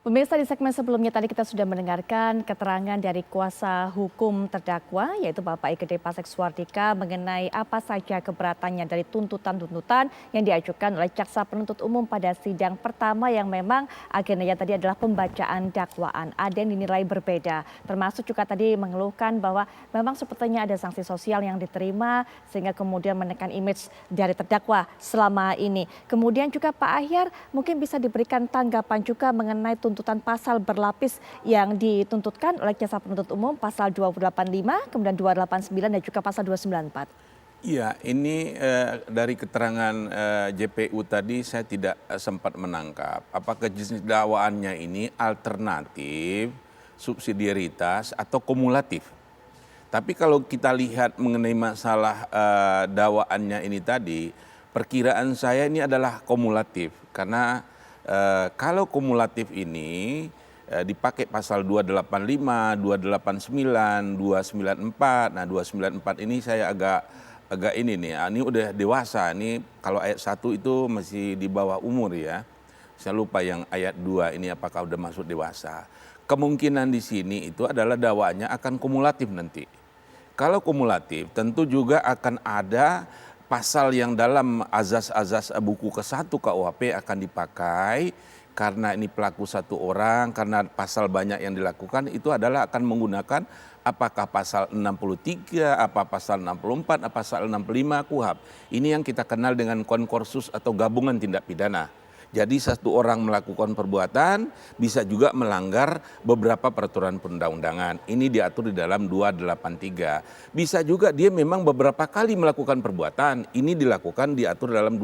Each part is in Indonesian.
Pemirsa, di segmen sebelumnya tadi kita sudah mendengarkan keterangan dari kuasa hukum terdakwa yaitu Bapak Igede Pasek Suardika mengenai apa saja keberatannya dari tuntutan-tuntutan yang diajukan oleh jaksa penuntut umum pada sidang pertama yang memang agendanya tadi adalah pembacaan dakwaan. Ada yang dinilai berbeda, termasuk juga tadi mengeluhkan bahwa memang sepertinya ada sanksi sosial yang diterima sehingga kemudian menekan image dari terdakwa selama ini. Kemudian juga Pak Ahyar mungkin bisa diberikan tanggapan juga mengenai tuntutan pasal berlapis yang dituntutkan oleh jaksa penuntut umum pasal 285, kemudian 289 dan juga pasal 294. Iya, ini dari keterangan JPU tadi saya tidak sempat menangkap apakah jenis dakwaannya ini alternatif, subsidiaritas atau kumulatif. Tapi kalau kita lihat mengenai masalah dakwaannya ini tadi, perkiraan saya ini adalah kumulatif karena kalau kumulatif ini dipakai pasal 285, 289, 294. Nah, 294 ini saya agak ini nih, ini udah dewasa. Ini kalau ayat 1 itu masih di bawah umur ya. Saya lupa yang ayat 2 ini apakah udah masuk dewasa. Kemungkinan di sini itu adalah dakwaannya akan kumulatif nanti. Kalau kumulatif tentu juga akan ada pasal yang dalam azas-azas buku ke-1 KUHP akan dipakai karena ini pelaku satu orang, karena pasal banyak yang dilakukan itu adalah akan menggunakan apakah pasal 63, apa pasal 64, apa pasal 65 KUHP. Ini yang kita kenal dengan konkorsus atau gabungan tindak pidana. Jadi satu orang melakukan perbuatan bisa juga melanggar beberapa peraturan perundang-undangan. Ini diatur di dalam 283. Bisa juga dia memang beberapa kali melakukan perbuatan. Ini diatur dalam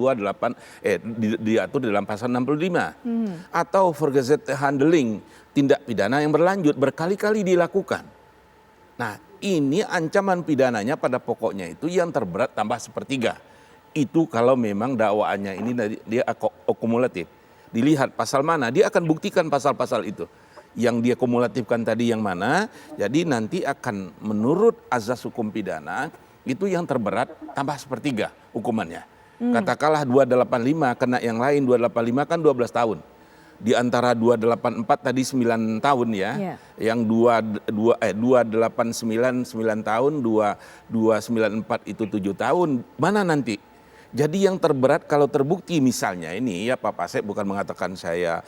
diatur dalam pasal 65. Atau forgeset handling, tindak pidana yang berlanjut berkali-kali dilakukan. Nah, ini ancaman pidananya pada pokoknya itu yang terberat tambah sepertiga. Itu kalau memang dakwaannya ini dia akumulatif. Dilihat pasal mana, dia akan buktikan pasal-pasal itu. Yang dia kumulatifkan tadi yang mana, jadi nanti akan menurut azas hukum pidana, itu yang terberat tambah sepertiga hukumannya. Katakanlah 285, kena yang lain 285 kan 12 tahun. Di antara 284 tadi 9 tahun ya. Yang 289 9 tahun, 294 itu 7 tahun. Mana nanti? Jadi yang terberat kalau terbukti misalnya ini ya Pak Pasek bukan mengatakan saya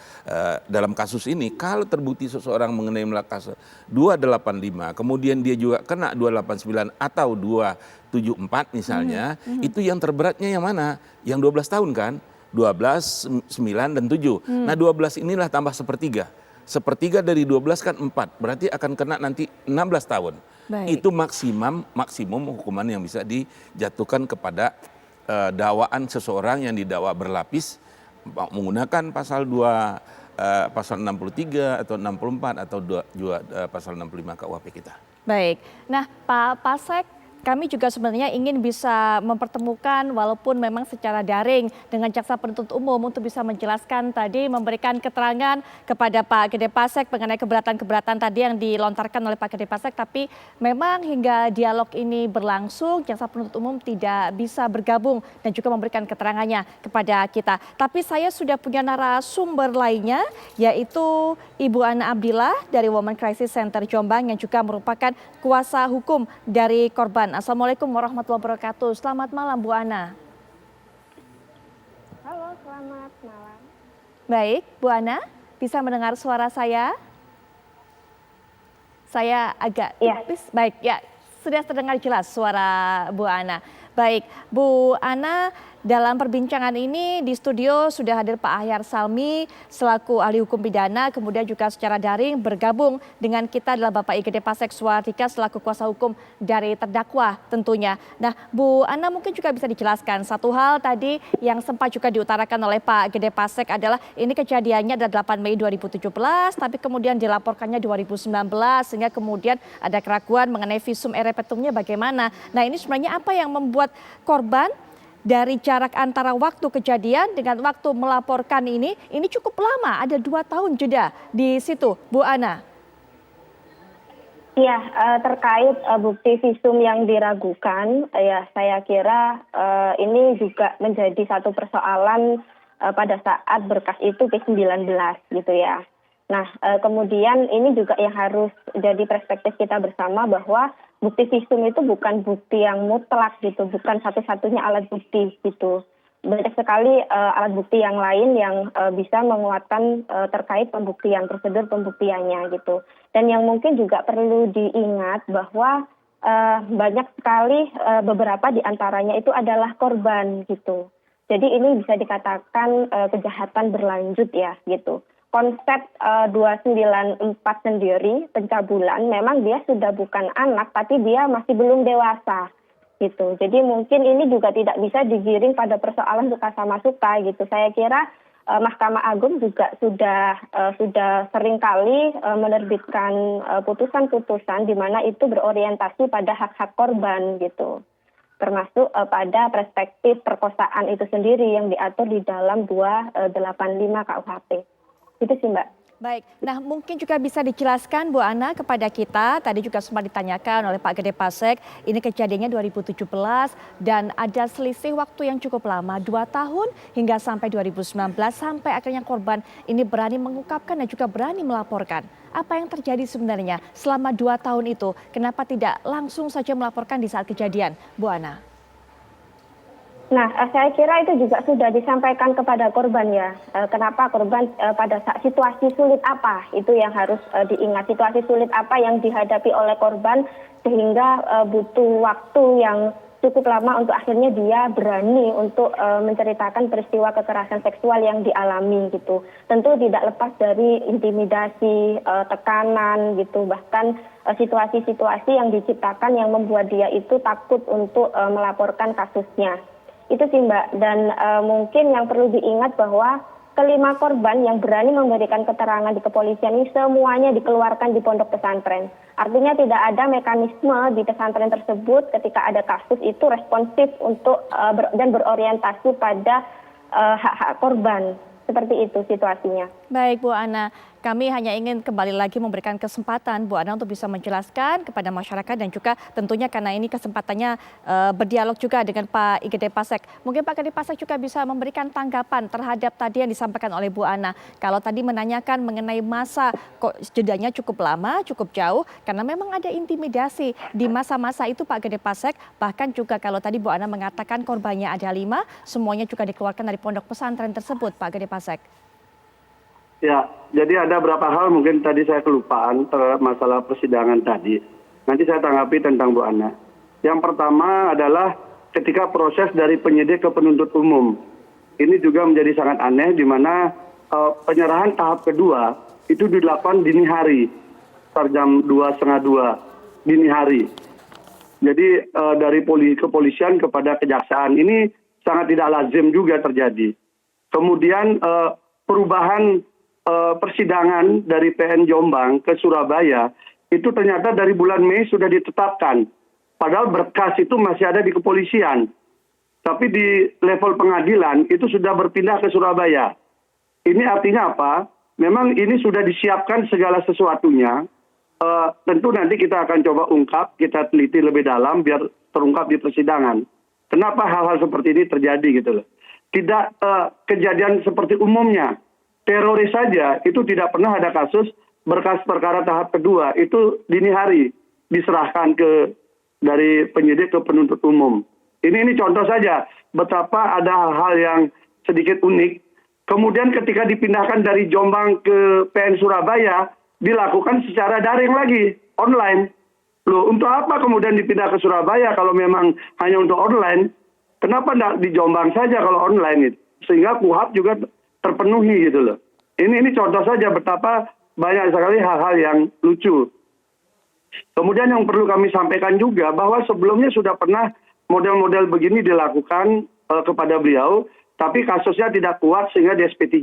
dalam kasus ini, kalau terbukti seseorang mengenai melakukan 285 kemudian dia juga kena 289 atau 274 misalnya, itu yang terberatnya yang mana? Yang 12 tahun kan? 12, 9 dan 7. Nah 12 inilah tambah sepertiga. Sepertiga dari 12 kan 4, berarti akan kena nanti 16 tahun. Baik. Itu maksimum hukuman yang bisa dijatuhkan kepada dakwaan seseorang yang didakwa berlapis menggunakan pasal 63 atau 64 atau pasal 65 KUHP kita. Baik. Nah, Pak Pasek, kami juga sebenarnya ingin bisa mempertemukan walaupun memang secara daring dengan jaksa penuntut umum untuk bisa menjelaskan tadi, memberikan keterangan kepada Pak Gede Pasek mengenai keberatan-keberatan tadi yang dilontarkan oleh Pak Gede Pasek. Tapi memang hingga dialog ini berlangsung, jaksa penuntut umum tidak bisa bergabung dan juga memberikan keterangannya kepada kita. Tapi saya sudah punya narasumber lainnya, yaitu Ibu Ana Abdillah dari Women Crisis Center Jombang yang juga merupakan kuasa hukum dari korban. Assalamualaikum warahmatullahi wabarakatuh. Selamat malam Bu Ana. Halo, selamat malam. Baik, Bu Ana, bisa mendengar suara saya? Saya agak tipis. Baik, ya sudah terdengar jelas suara Bu Ana. Baik, Bu Ana, dalam perbincangan ini di studio sudah hadir Pak Ahyar Salmi selaku ahli hukum pidana, kemudian juga secara daring bergabung dengan kita adalah Bapak Igede Pasek Suardika selaku kuasa hukum dari terdakwa tentunya. Nah, Bu Ana mungkin juga bisa dijelaskan satu hal tadi yang sempat juga diutarakan oleh Pak Gede Pasek adalah ini kejadiannya adalah 8 Mei 2017, tapi kemudian dilaporkannya 2019 sehingga kemudian ada keraguan mengenai visum e repertumnya bagaimana. Nah, ini sebenarnya apa yang membuat korban dari jarak antara waktu kejadian dengan waktu melaporkan ini cukup lama, ada 2 tahun jeda di situ, Bu Ana. Iya, terkait bukti visum yang diragukan, ya saya kira ini juga menjadi satu persoalan pada saat berkas itu ke-19 gitu ya. Nah, kemudian ini juga yang harus jadi perspektif kita bersama bahwa bukti visum itu bukan bukti yang mutlak gitu, bukan satu-satunya alat bukti gitu. Banyak sekali alat bukti yang lain yang bisa menguatkan terkait pembuktian, prosedur pembuktiannya gitu. Dan yang mungkin juga perlu diingat bahwa banyak sekali beberapa di antaranya itu adalah korban gitu. Jadi ini bisa dikatakan kejahatan berlanjut ya gitu. Konsep 294 sendiri pencabulan memang dia sudah bukan anak tapi dia masih belum dewasa gitu. Jadi mungkin ini juga tidak bisa digiring pada persoalan suka sama suka gitu. Saya kira Mahkamah Agung juga sudah seringkali menerbitkan putusan-putusan di mana itu berorientasi pada hak-hak korban gitu. Termasuk pada perspektif perkosaan itu sendiri yang diatur di dalam 285 KUHP. Itu sih Mbak. Baik, nah mungkin juga bisa dijelaskan Bu Ana kepada kita, tadi juga sempat ditanyakan oleh Pak Gede Pasek, ini kejadiannya 2017 dan ada selisih waktu yang cukup lama, 2 tahun hingga sampai 2019, sampai akhirnya korban ini berani mengungkapkan dan juga berani melaporkan. Apa yang terjadi sebenarnya selama 2 tahun itu, kenapa tidak langsung saja melaporkan di saat kejadian, Bu Ana? Nah, saya kira itu juga sudah disampaikan kepada korban ya. Kenapa korban pada saat situasi sulit apa itu yang harus diingat. Situasi sulit apa yang dihadapi oleh korban sehingga butuh waktu yang cukup lama untuk akhirnya dia berani untuk menceritakan peristiwa kekerasan seksual yang dialami gitu. Tentu tidak lepas dari intimidasi, tekanan gitu, bahkan situasi-situasi yang diciptakan yang membuat dia itu takut untuk melaporkan kasusnya. Itu sih Mbak, dan mungkin yang perlu diingat bahwa kelima korban yang berani memberikan keterangan di kepolisian ini semuanya dikeluarkan di pondok pesantren. Artinya tidak ada mekanisme di pesantren tersebut ketika ada kasus itu responsif untuk dan berorientasi pada hak-hak korban. Seperti itu situasinya. Baik Bu Ana, kami hanya ingin kembali lagi memberikan kesempatan Bu Ana untuk bisa menjelaskan kepada masyarakat dan juga tentunya karena ini kesempatannya berdialog juga dengan Pak Gede Pasek. Mungkin Pak Gede Pasek juga bisa memberikan tanggapan terhadap tadi yang disampaikan oleh Bu Ana. Kalau tadi menanyakan mengenai masa kok jedanya cukup lama, cukup jauh karena memang ada intimidasi di masa-masa itu Pak Gede Pasek. Bahkan juga kalau tadi Bu Ana mengatakan korbannya ada 5, semuanya juga dikeluarkan dari pondok pesantren tersebut Pak Gede Pasek. Ya, jadi ada beberapa hal mungkin tadi saya kelupaan terhadap masalah persidangan tadi. Nanti saya tanggapi tentang Bu Ana. Yang pertama adalah ketika proses dari penyidik ke penuntut umum. Ini juga menjadi sangat aneh di mana penyerahan tahap kedua itu dilakukan dini hari, jam 2.30 dini hari. Jadi dari kepolisian kepada kejaksaan ini sangat tidak lazim juga terjadi. Kemudian perubahan persidangan dari PN Jombang ke Surabaya itu ternyata dari bulan Mei sudah ditetapkan. Padahal berkas itu masih ada di kepolisian. Tapi di level pengadilan itu sudah berpindah ke Surabaya. Ini artinya apa? Memang ini sudah disiapkan segala sesuatunya. Tentu nanti kita akan coba ungkap, kita teliti lebih dalam biar terungkap di persidangan. Kenapa hal-hal seperti ini terjadi gitu loh. Tidak kejadian seperti umumnya. Teroris saja itu tidak pernah ada kasus berkas perkara tahap kedua itu dini hari diserahkan dari penyidik ke penuntut umum. Ini contoh saja betapa ada hal-hal yang sedikit unik. Kemudian ketika dipindahkan dari Jombang ke PN Surabaya dilakukan secara daring lagi, online. Loh, untuk apa kemudian dipindah ke Surabaya kalau memang hanya untuk online? Kenapa tidak di Jombang saja kalau online itu? Sehingga KUHP juga terpenuhi gitu loh. Ini contoh saja betapa banyak sekali hal-hal yang lucu. Kemudian yang perlu kami sampaikan juga bahwa sebelumnya sudah pernah model-model begini dilakukan kepada beliau, tapi kasusnya tidak kuat sehingga di SP3.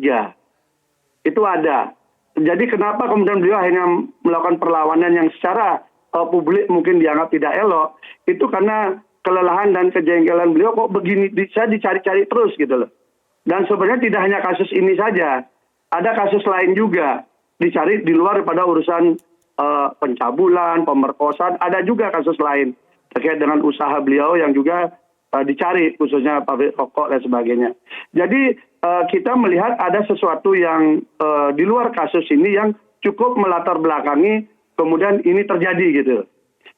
Itu ada. Jadi kenapa kemudian beliau hanya melakukan perlawanan yang secara publik mungkin dianggap tidak elok, itu karena kelelahan dan kejengkelan beliau kok begini, saya dicari-cari terus gitu loh. Dan sebenarnya tidak hanya kasus ini saja, ada kasus lain juga dicari di luar daripada urusan pencabulan, pemerkosaan, ada juga kasus lain terkait dengan usaha beliau yang juga dicari, khususnya pabrik rokok dan sebagainya. Jadi kita melihat ada sesuatu yang di luar kasus ini yang cukup melatar belakangi kemudian ini terjadi gitu.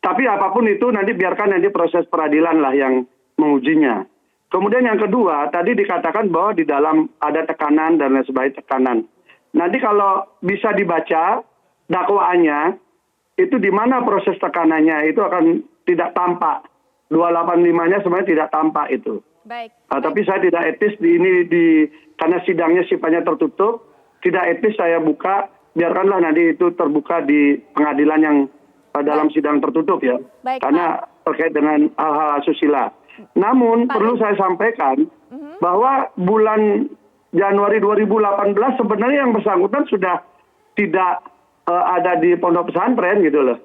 Tapi apapun itu nanti biarkan nanti proses peradilan lah yang mengujinya. Kemudian yang kedua, tadi dikatakan bahwa di dalam ada tekanan dan lain sebagainya tekanan. Nanti kalau bisa dibaca dakwaannya, itu di mana proses tekanannya itu akan tidak tampak. 285-nya sebenarnya tidak tampak itu. Baik. Tapi saya tidak etis karena sidangnya sifatnya tertutup, tidak etis saya buka, biarkanlah nanti itu terbuka di pengadilan yang dalam sidang tertutup ya. Baik, karena terkait dengan hal-hal asusila. Namun perlu saya sampaikan bahwa bulan Januari 2018 sebenarnya yang bersangkutan sudah tidak ada di pondok pesantren gitu loh.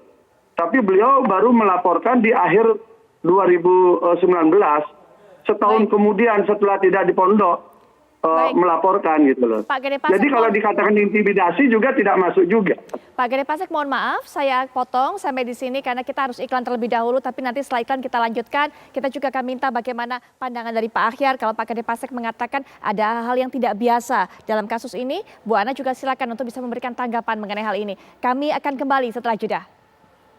Tapi beliau baru melaporkan di akhir 2019, setahun kemudian setelah tidak di pondok melaporkan gitu loh. Pak Gede Pasek, jadi kalau dikatakan intimidasi juga tidak masuk juga. Pak Gede Pasek, mohon maaf saya potong sampai di sini karena kita harus iklan terlebih dahulu, tapi nanti setelah iklan kita lanjutkan. Kita juga akan minta bagaimana pandangan dari Pak Ahyar kalau Pak Gede Pasek mengatakan ada hal yang tidak biasa dalam kasus ini. Bu Ana juga silakan untuk bisa memberikan tanggapan mengenai hal ini. Kami akan kembali setelah jeda.